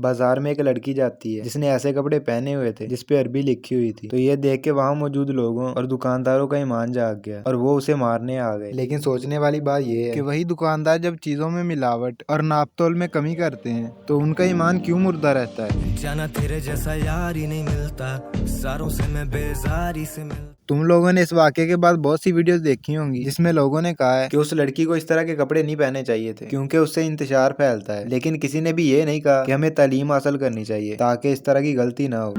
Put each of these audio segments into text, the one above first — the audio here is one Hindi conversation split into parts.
बाजार में एक लड़की जाती है जिसने ऐसे कपड़े पहने हुए थे जिसपे अरबी लिखी हुई थी। तो ये देख के वहाँ मौजूद लोगों और दुकानदारों का ईमान जाग गया और वो उसे मारने आ गए। लेकिन सोचने वाली बात ये है कि वही दुकानदार जब चीजों में मिलावट और नापतोल में कमी करते हैं तो उनका ईमान क्यों मुर्दा रहता है। जाना तेरे जैसा यार ही नहीं मिलता, सारों से मैं बेजारी से मिलता। तुम लोगों ने इस वाक़ये के बाद बहुत सी वीडियोस देखी होंगी जिसमें लोगों ने कहा है कि उस लड़की को इस तरह के कपड़े नहीं पहनने चाहिए थे क्योंकि उससे इंतशार फैलता है। लेकिन किसी ने भी ये नहीं कहा कि हमें तालीम हासिल करनी चाहिए ताकि इस तरह की गलती ना हो।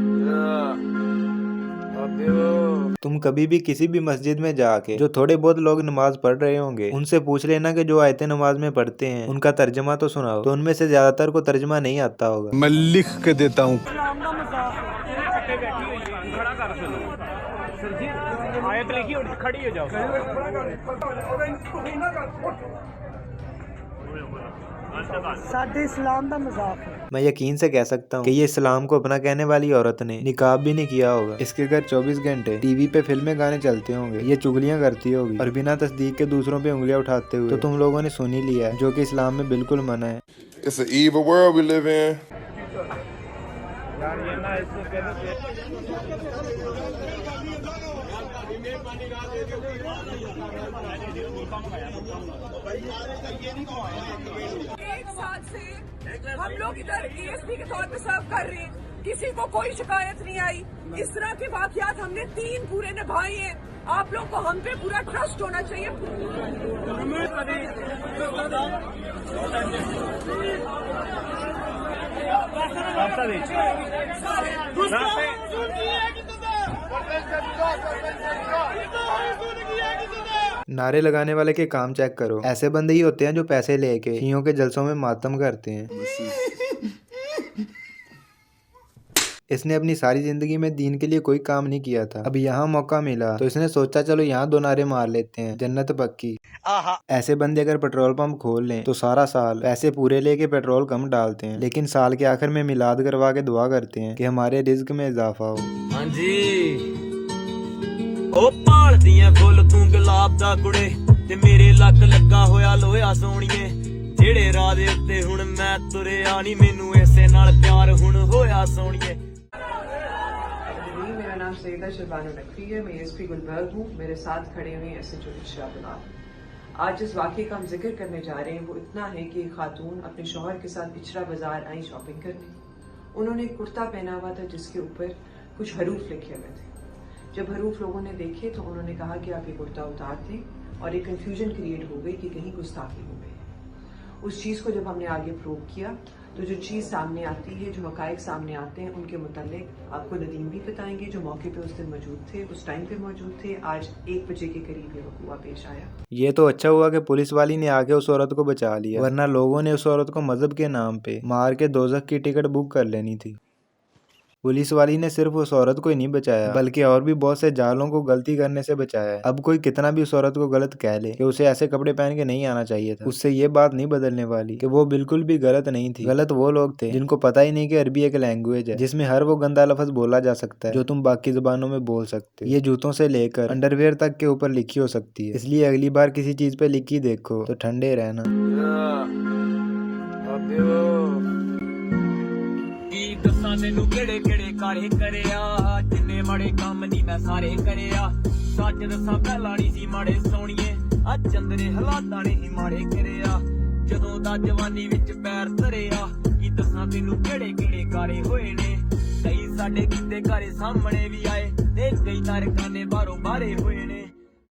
तुम कभी भी किसी भी मस्जिद में जाके जो थोड़े बहुत लोग नमाज पढ़ रहे होंगे उनसे पूछ लेना कि जो आयतें नमाज में पढ़ते हैं उनका तर्जमा तो सुनाओ, तो उनमें से ज्यादातर को तर्जमा नहीं आता होगा। मैं लिख के देता हूँ। आयत लिखी और खड़ी हो जाओ। साडे इस्लाम का मजाक है। मैं यकीन से कह सकता हूँ कि ये इस्लाम को अपना कहने वाली औरत ने निकाब भी नहीं किया होगा। इसके घर 24 घंटे टीवी पे फिल्में गाने चलते होंगे, ये चुगलियां करती होगी और बिना तस्दीक के दूसरों पे उंगलियां उठाते हुए। तो तुम लोगों ने सुन ही लिया है जो कि इस्लाम में बिल्कुल मना है। It's an evil world we live in. एक साल से हम लोग इधर एएसपी के तौर पे सर्व कर रहे हैं, किसी को कोई शिकायत नहीं आई। इस तरह के वाकयात हमने 3 पूरे निभाए हैं। आप लोग को हम पे पूरा ट्रस्ट होना चाहिए। नारे लगाने वाले के काम चेक करो। ऐसे बंदे ही होते हैं जो पैसे लेके शियों के जलसों में मातम करते हैं। इसने अपनी सारी जिंदगी में दीन के लिए कोई काम नहीं किया था, अब यहाँ मौका मिला तो इसने सोचा चलो यहाँ 2 नारे मार लेते हैं, जन्नत पक्की। ऐसे बंदे अगर पेट्रोल पंप खोल लें तो सारा साल पैसे पूरे लेके पेट्रोल कम डालते हैं, लेकिन साल के आखिर में मिलाद करवा के दुआ करते हैं कि हमारे रिज्क में इजाफा हो। हाँ जी, ओ भालदियां फुल तू गुलाब दा कुड़े ते मेरे लक लगा होया लोया सोहणीए, जेड़े राह दे उत्ते हुण मैं तुरिया नी, मैनू इसे नाल प्यार हुण होया सोहणीए। मेरा नाम सईदा शहबानो नकवी है, मैं एसपी गुलबर्ग हूँ। मेरे साथ खड़े हुए एसएचओ शाहबुलाल। आज जिस वाक़े का हम जिक्र करने जा रहे हैं वो इतना है कि एक खातून अपने शौहर के साथ पिछड़ा बाजार आई शॉपिंग करने। उन्होंने एक कुर्ता पहना हुआ था जिसके ऊपर कुछ हरूफ लिखे हुए थे। जब हरूफ लोगों ने देखे तो उन्होंने कहा कि आप ये कुर्ता उतार दें और एक कंफ्यूजन क्रिएट हो गई कि कहीं गुस्ताखी हो गई। उस चीज़ को जब हमने आगे प्रूव किया तो जो चीज़ सामने आती है, जो हकायक सामने आते हैं उनके मुतालिक आपको नदीम भी बताएंगे जो मौके पे उस दिन मौजूद थे, उस टाइम पे मौजूद थे। आज 1 बजे के करीब ये वक़्वा पेश आया। ये तो अच्छा हुआ कि पुलिस वाली ने आके उस औरत को बचा लिया, वरना लोगों ने उस औरत को मजहब के नाम पे मार के दोज़ख की टिकट बुक कर लेनी थी। पुलिस वाली ने सिर्फ उस औरत को ही नहीं बचाया बल्कि और भी बहुत से जालों को गलती करने से बचाया है। अब कोई कितना भी उस औरत को गलत कह ले कि उसे ऐसे कपड़े पहन के नहीं आना चाहिए था, उससे ये बात नहीं बदलने वाली कि वो बिल्कुल भी गलत नहीं थी। गलत वो लोग थे जिनको पता ही नहीं कि अरबी एक लैंग्वेज है जिसमें हर वो गंदा लफ्ज बोला जा सकता है जो तुम बाकी जुबानों में बोल सकते हो। ये जूतों से लेकर अंडरवेयर तक के ऊपर लिखी हो सकती है, इसलिए अगली बार किसी चीज पे लिखी देखो तो ठंडे रहना। दसा तेनू केड़े केड़े कारे करिया, जिन्ने माड़े काम नी मैं सारे करिया। सच दसा पहला नी सी माड़े सोहणीए, अज चंदरे हालातां ने ही माड़े करिया। जदों दा जवानी विच पैर धरिया, की दसा तेनू केड़े केड़े कारे होए ने। कई साडे किते घरे सामने भी आए ते कई तारखाने बाहरों बाहरे होए ने।